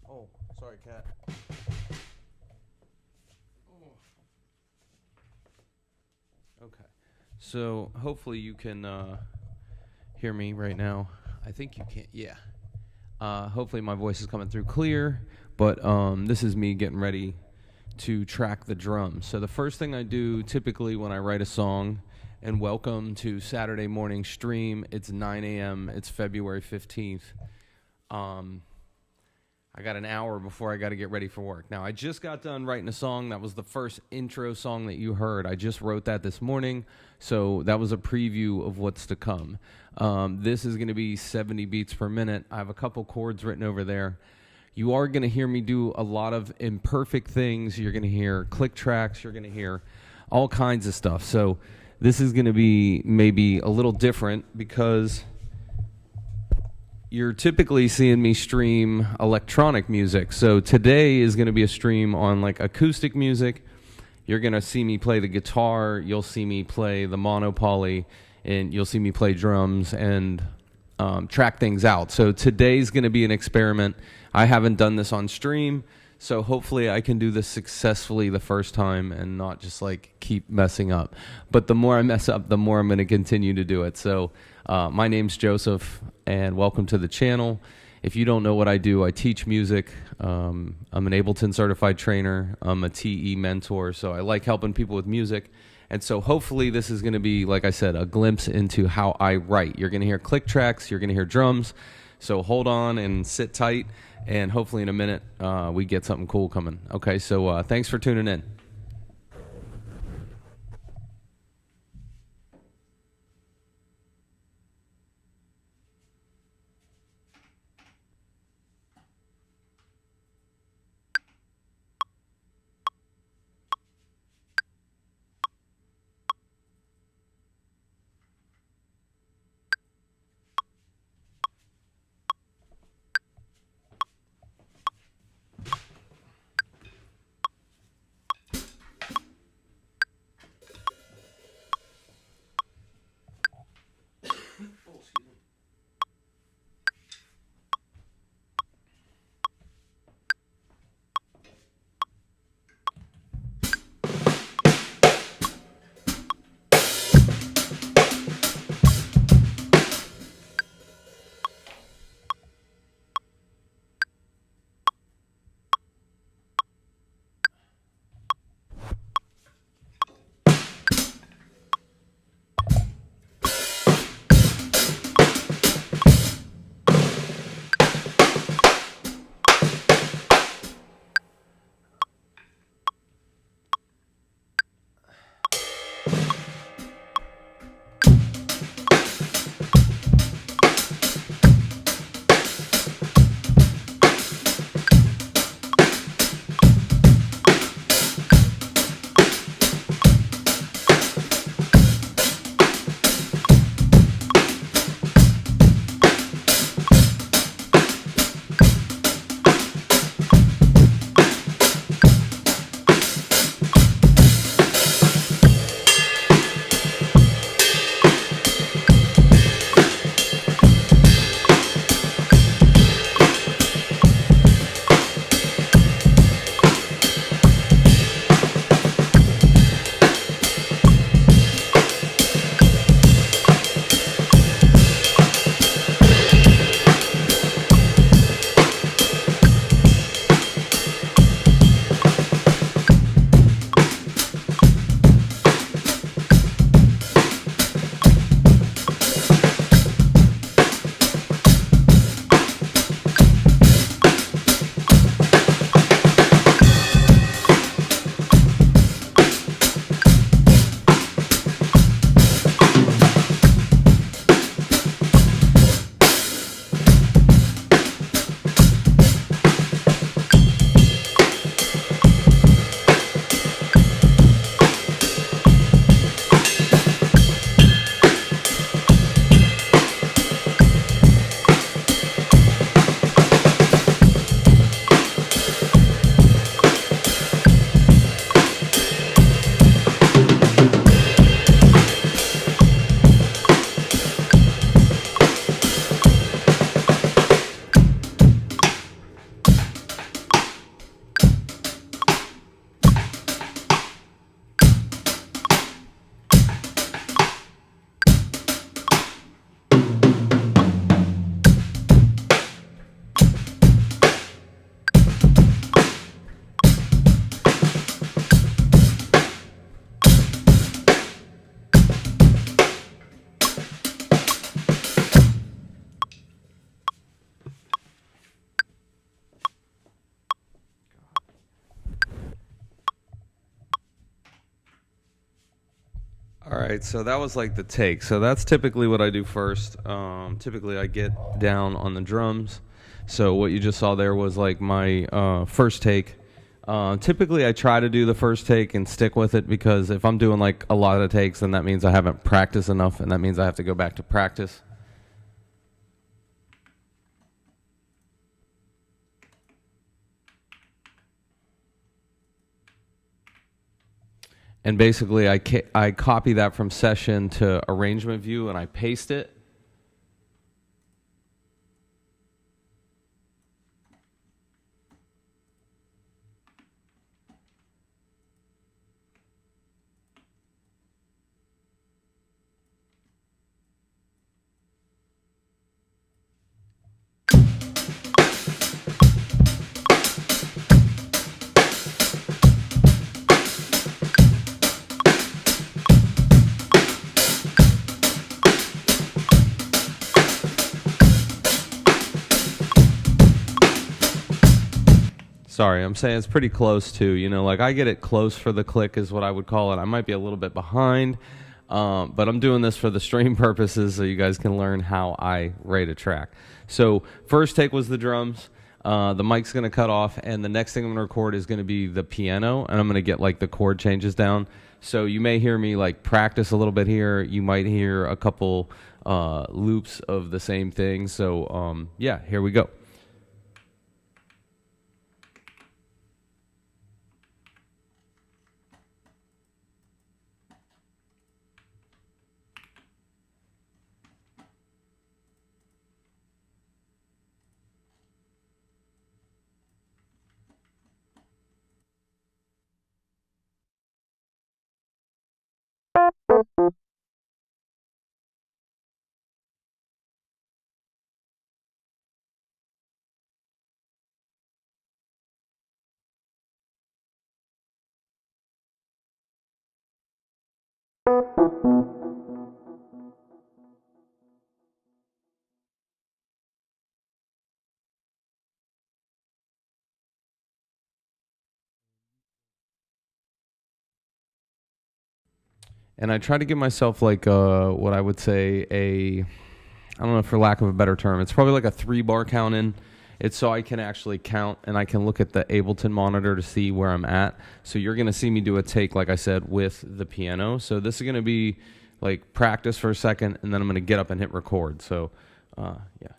Oh, sorry, cat. Okay. So hopefully you can hear me right now. I think you can. Yeah. Hopefully my voice is coming through clear. But this is me getting ready to track the drums. So the first thing I do typically when I write a song, and welcome to Saturday morning stream. It's 9 a.m. It's February 15th. I got an hour before I got to get ready for work. Now, I just got done writing a song. That was the first intro song that you heard. I just wrote that this morning, so that was a preview of what's to come. This is going to be 70 beats per minute. I have a couple chords written over there. You are going to hear me do a lot of imperfect things. You're going to hear click tracks. You're going to hear all kinds of stuff. So this is going to be maybe a little different because you're typically seeing me stream electronic music. So today is going to be a stream on like acoustic music. You're going to see me play the guitar. You'll see me play the monopoly, and you'll see me play drums and track things out. So today's going to be an experiment. I haven't done this on stream, so hopefully I can do this successfully the first time and not just like keep messing up. But the more I mess up, the more I'm going to continue to do it. So my name's Joseph, and welcome to the channel. If you don't know what I do, I teach music. I'm an Ableton certified trainer. I'm a TE mentor, so I like helping people with music. And so hopefully this is going to be, like I said, a glimpse into how I write. You're going to hear click tracks. You're going to hear drums. So hold on and sit tight, and hopefully in a minute we get something cool coming. Okay, so thanks for tuning in. All right, so that was like the take. So that's typically what I do first. Typically, I get down on the drums. So what you just saw there was like my first take. Typically, I try to do the first take and stick with it because if I'm doing like a lot of takes, then that means I haven't practiced enough, and that means I have to go back to practice. And basically, I copy that from session to arrangement view, and I paste it. Sorry, I'm saying it's pretty close to, like I get it close for the click is what I would call it. I might be a little bit behind, but I'm doing this for the stream purposes so you guys can learn how I rate a track. So first take was the drums. The mic's going to cut off, and the next thing I'm going to record is going to be the piano, and I'm going to get like the chord changes down. So you may hear me like practice a little bit here. You might hear a couple loops of the same thing. So yeah, here we go. And I try to give myself like what I would say I don't know, for lack of a better term, it's probably like a 3-bar count in. It's so I can actually count and I can look at the Ableton monitor to see where I'm at. So you're going to see me do a take, like I said, with the piano. So this is going to be like practice for a second, and then I'm going to get up and hit record. So yeah.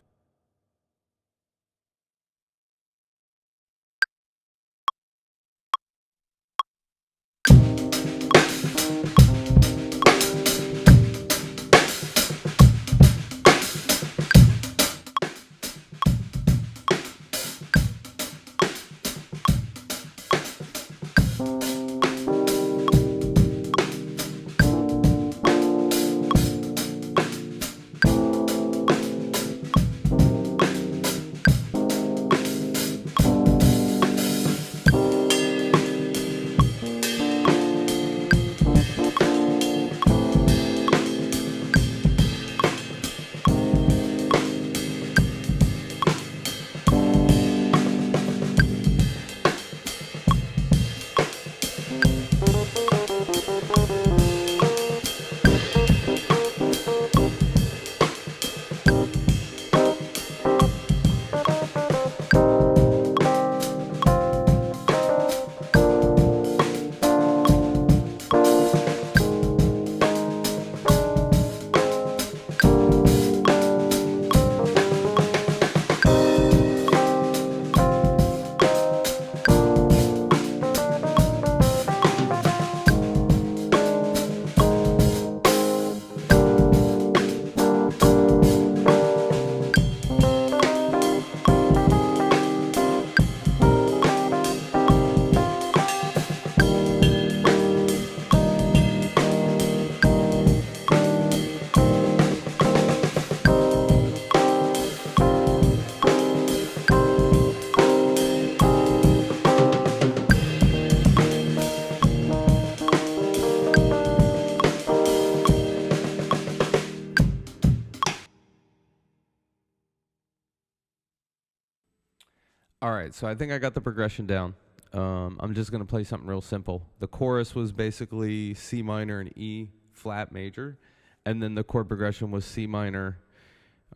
All right, so I think I got the progression down. I'm just going to play something real simple. The chorus was basically C minor and E flat major, and then the chord progression was C minor.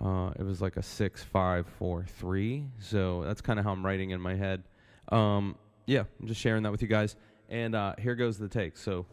It was like a 6-5-4-3. So that's kind of how I'm writing in my head. Yeah, I'm just sharing that with you guys. And here goes the take. So.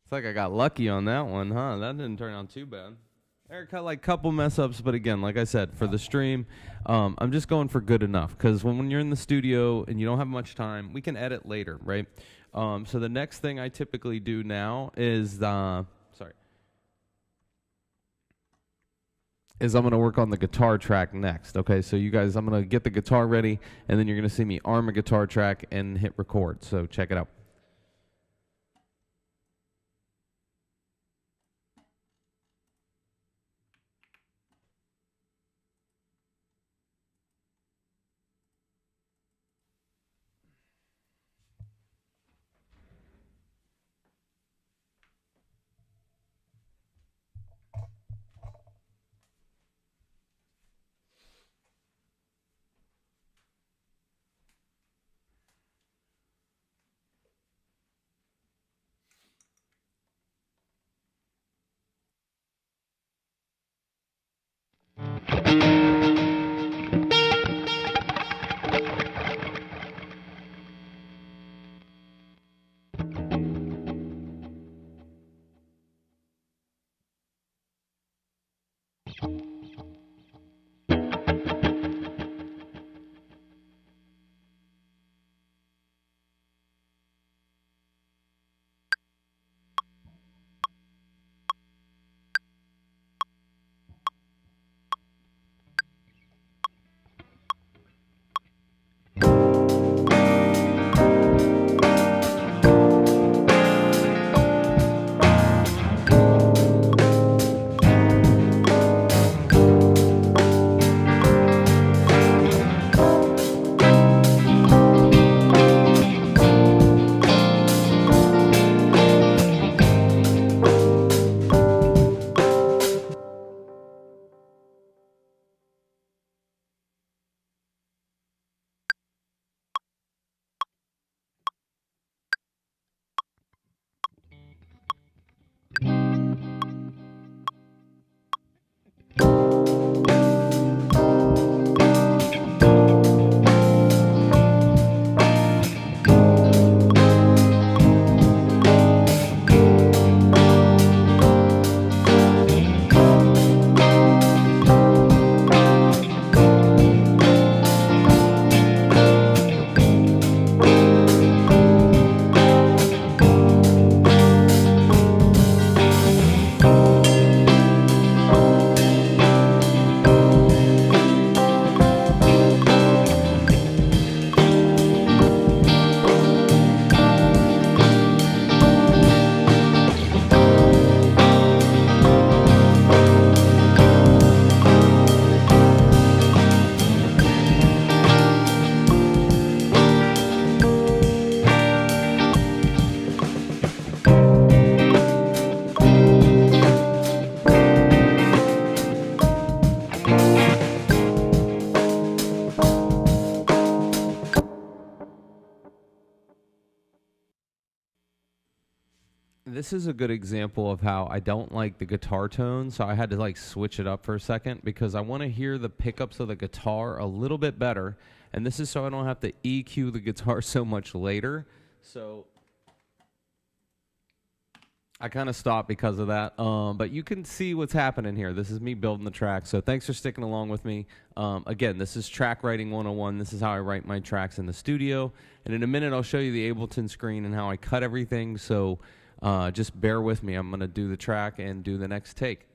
It's like I got lucky on that one, huh? That didn't turn out too bad. Eric had like couple mess ups, but again, like I said, for the stream, I'm just going for good enough because when you're in the studio and you don't have much time, we can edit later, right? So the next thing I typically do now is I'm going to work on the guitar track next. Okay, so you guys, I'm going to get the guitar ready, and then you're going to see me arm a guitar track and hit record. So check it out. this is a good example of how I don't like the guitar tone, so I had to like switch it up for a second because I want to hear the pickups of the guitar a little bit better, and this is so I don't have to EQ the guitar so much later. So I kind of stopped because of that, but you can see what's happening here. This is me building the track, so thanks for sticking along with me. Again, this is Track Writing 101. This is how I write my tracks in the studio, and in a minute I'll show you the Ableton screen and how I cut everything, so just bear with me. I'm going to do the track and do the next take.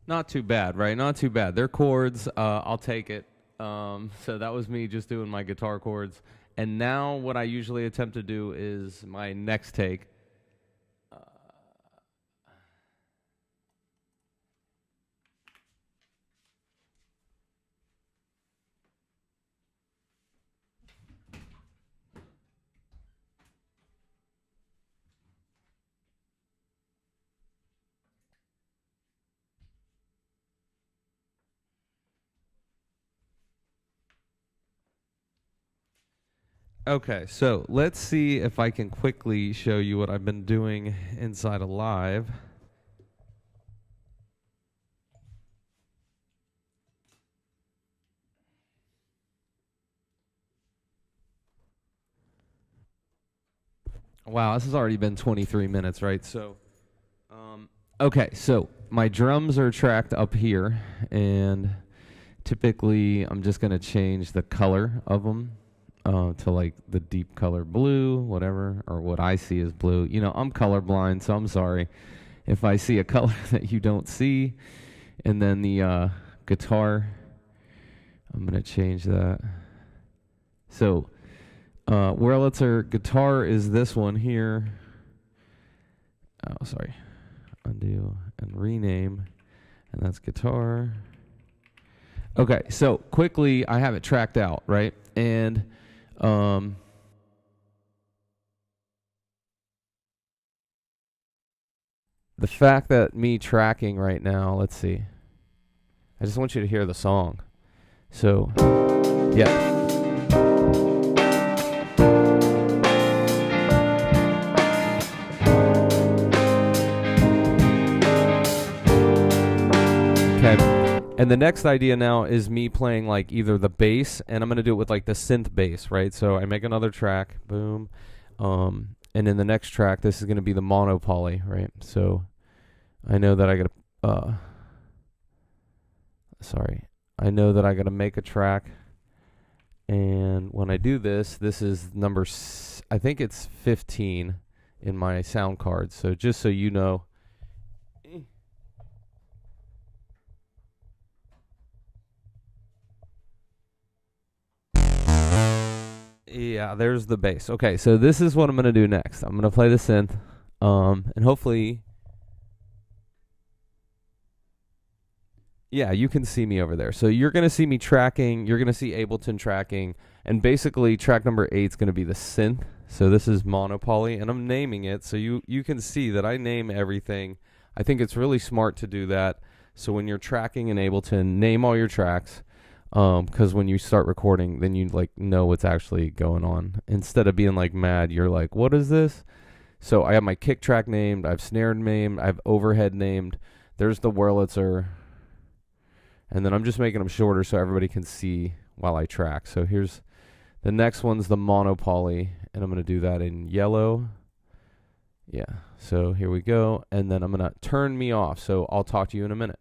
Not too bad, right? Not too bad. They're chords. I'll take it. So that was me just doing my guitar chords. And now what I usually attempt to do is my next take. Okay, so let's see if I can quickly show you what I've been doing inside of Live. Wow, this has already been 23 minutes, right? So, okay, so my drums are tracked up here, and typically I'm just going to change the color of them to like the deep color blue, whatever, or what I see as blue. You know, I'm colorblind, so I'm sorry if I see a color that you don't see. And then the guitar, I'm going to change that. So, Wurlitzer guitar is this one here. Oh, sorry. Undo and rename. And that's guitar. Okay, so quickly, I have it tracked out, right? And the fact that me tracking right now, let's see. I just want you to hear the song. So, yeah. Okay. And the next idea now is me playing like either the bass, and I'm going to do it with like the synth bass, right? So I make another track, boom. And in the next track, this is going to be the mono poly, right? So I know that I got to, I know that I got to make a track. And when I do this, this is number, I think it's 15 in my sound card. So just so you know. Yeah, there's the bass. Okay, so this is what I'm going to do next. I'm going to play the synth, and hopefully, yeah, you can see me over there. So you're going to see me tracking. You're going to see Ableton tracking, and basically track number 8 is going to be the synth. So this is monopoly, and I'm naming it, so you can see that I name everything. I think it's really smart to do that. So when you're tracking in Ableton, name all your tracks. Because when you start recording, then you like know what's actually going on. Instead of being like mad, you're like, what is this? So I have my kick track named, I have snare named, I have overhead named. There's the Wurlitzer. And then I'm just making them shorter so everybody can see while I track. So here's the next one's the monopoly, and I'm going to do that in yellow. Yeah, so here we go. And then I'm going to turn me off. So I'll talk to you in a minute.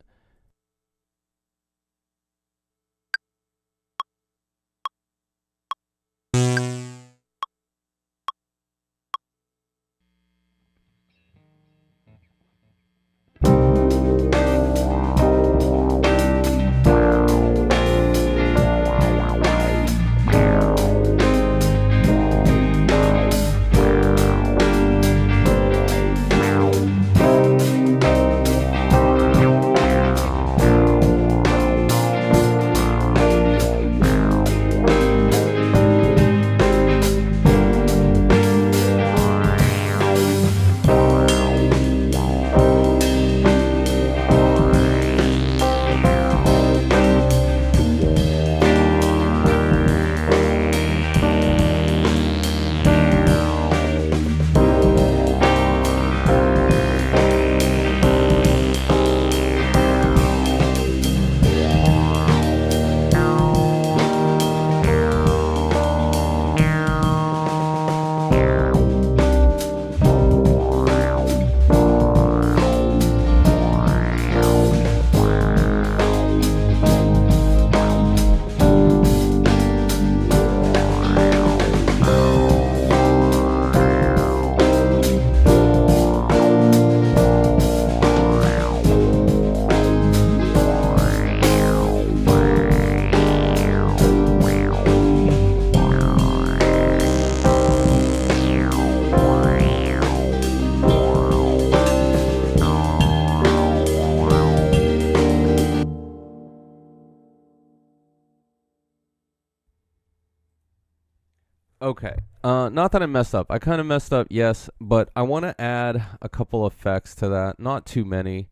Okay. Not that I messed up. I kind of messed up, yes, but I want to add a couple effects to that. Not too many.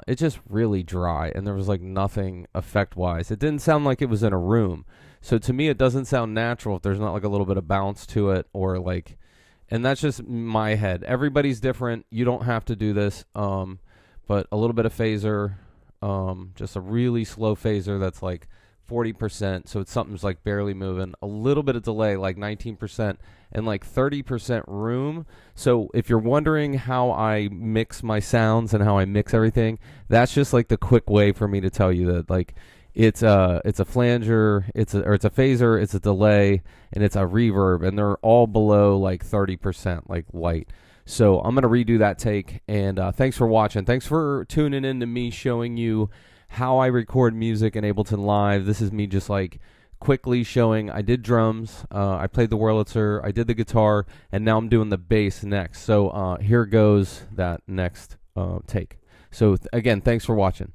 It's just really dry, and there was like nothing effect-wise. It didn't sound like it was in a room. So to me, it doesn't sound natural if there's not like a little bit of bounce to it, or like, and that's just my head. Everybody's different. You don't have to do this. But a little bit of phaser, just a really slow phaser that's like 40%, so it's something's like barely moving. A little bit of delay, like 19%, and like 30% room. So if you're wondering how I mix my sounds and how I mix everything, that's just like the quick way for me to tell you that like it's a flanger, it's a phaser, it's a delay, and it's a reverb, and they're all below like 30%, like light. So I'm gonna redo that take, and thanks for watching. Thanks for tuning in to me showing you how I record music in Ableton Live. This is me just like quickly showing I did drums, I played the Wurlitzer, I did the guitar, and now I'm doing the bass next. So here goes that next take. So again, thanks for watching.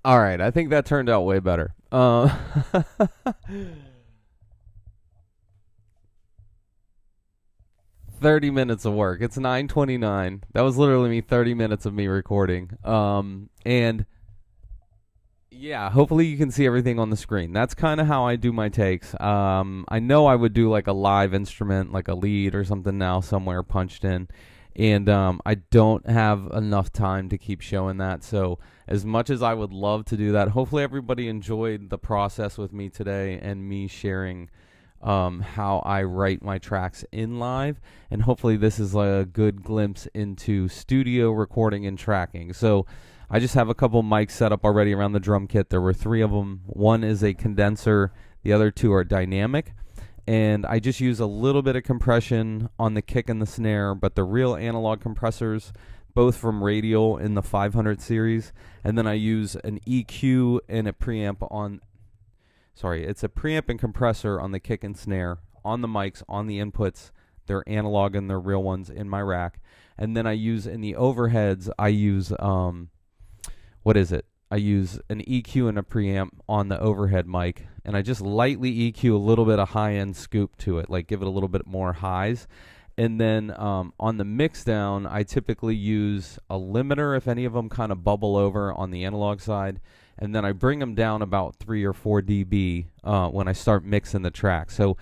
All right, I think that turned out way better. 30 minutes of work. It's 9:29. That was literally me 30 minutes of me recording. And yeah, hopefully you can see everything on the screen. That's kind of how I do my takes. I know I would do like a live instrument, like a lead or something now somewhere punched in. And I don't have enough time to keep showing that. So as much as I would love to do that, hopefully everybody enjoyed the process with me today and me sharing how I write my tracks in live. And hopefully this is a good glimpse into studio recording and tracking. So I just have a couple mics set up already around the drum kit. There were 3 of them. One is a condenser. The other 2 are dynamic. And I just use a little bit of compression on the kick and the snare, but the real analog compressors, both from Radial in the 500 series. And then I use an EQ and a preamp on, it's a preamp and compressor on the kick and snare, on the mics, on the inputs. They're analog and they're real ones in my rack. And then I use in the overheads, I use, I use an EQ and a preamp on the overhead mic, and I just lightly EQ a little bit of high-end scoop to it, like give it a little bit more highs. And then on the mix down, I typically use a limiter if any of them kind of bubble over on the analog side, and then I bring them down about 3 or 4 dB when I start mixing the track. So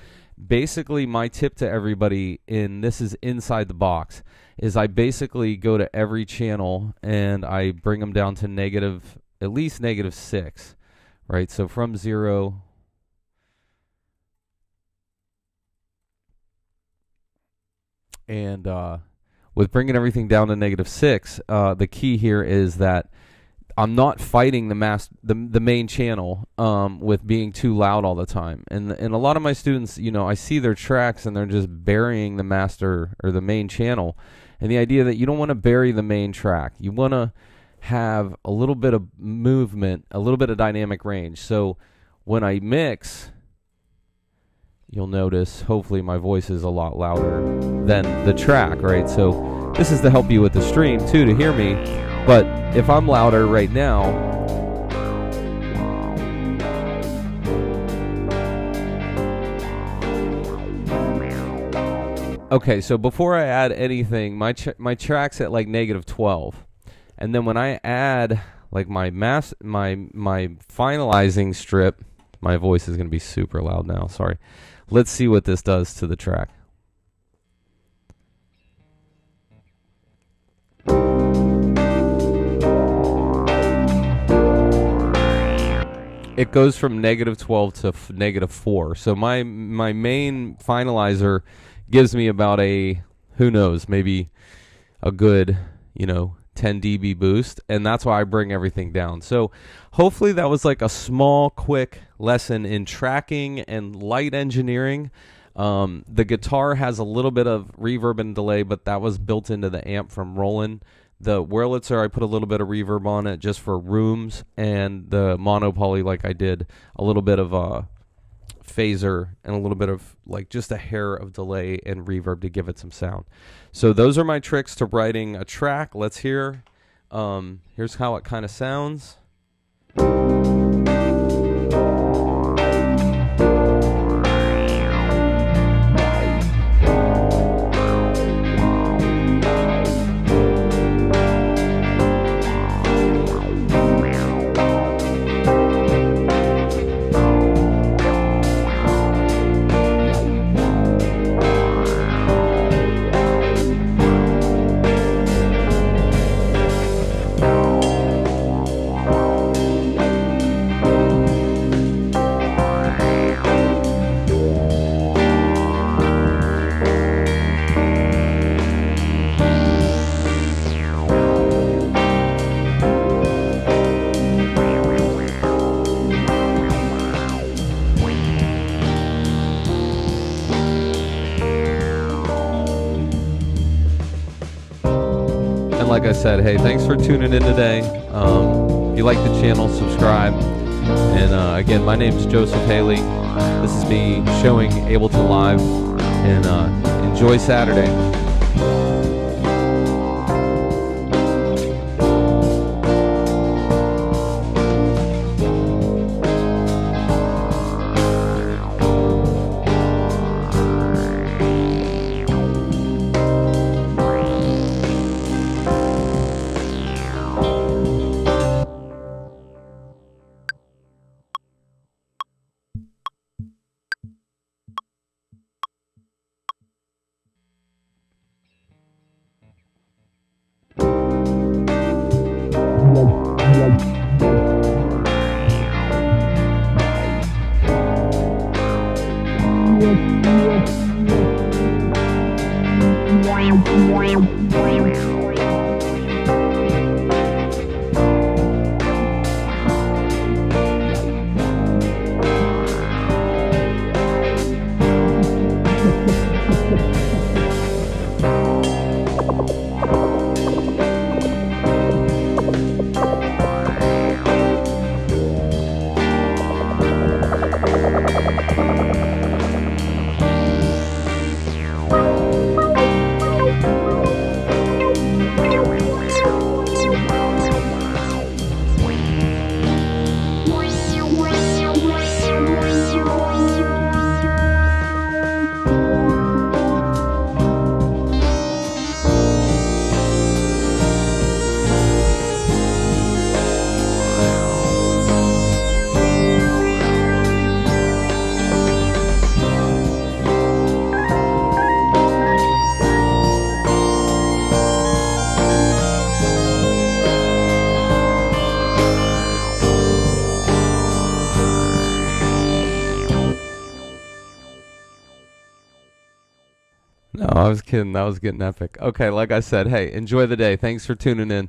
basically my tip to everybody, and this is inside the box, is I basically go to every channel and I bring them down to at least -6, right? So from 0, and with bringing everything down to -6, the key here is that I'm not fighting the main channel with being too loud all the time. And a lot of my students, I see their tracks and they're just burying the master or the main channel. And the idea that you don't want to bury the main track. You want to have a little bit of movement, a little bit of dynamic range. So when I mix, you'll notice hopefully my voice is a lot louder than the track, right? So this is to help you with the stream too, to hear me. But if I'm louder right now, okay, so before I add anything, my track's at like -12. And then when I add like my finalizing strip, my voice is going to be super loud now, sorry. Let's see what this does to the track. It goes from -12 to -4. So my main finalizer gives me about who knows, maybe a good, 10 dB boost, and that's why I bring everything down. So hopefully that was like a small, quick lesson in tracking and light engineering. The guitar has a little bit of reverb and delay, but that was built into the amp from Roland. The Wurlitzer, I put a little bit of reverb on it just for rooms, and the Mono Poly, like I did, a little bit of a phaser and a little bit of like just a hair of delay and reverb to give it some sound. So those are my tricks to writing a track. Let's hear. Here's how it kind of sounds. And like I said, hey, thanks for tuning in today. If you like the channel, subscribe. And again, my name is Joseph Haley. This is me showing Ableton Live. And enjoy Saturday. No, I was kidding. That was getting epic. Okay, like I said, hey, enjoy the day. Thanks for tuning in.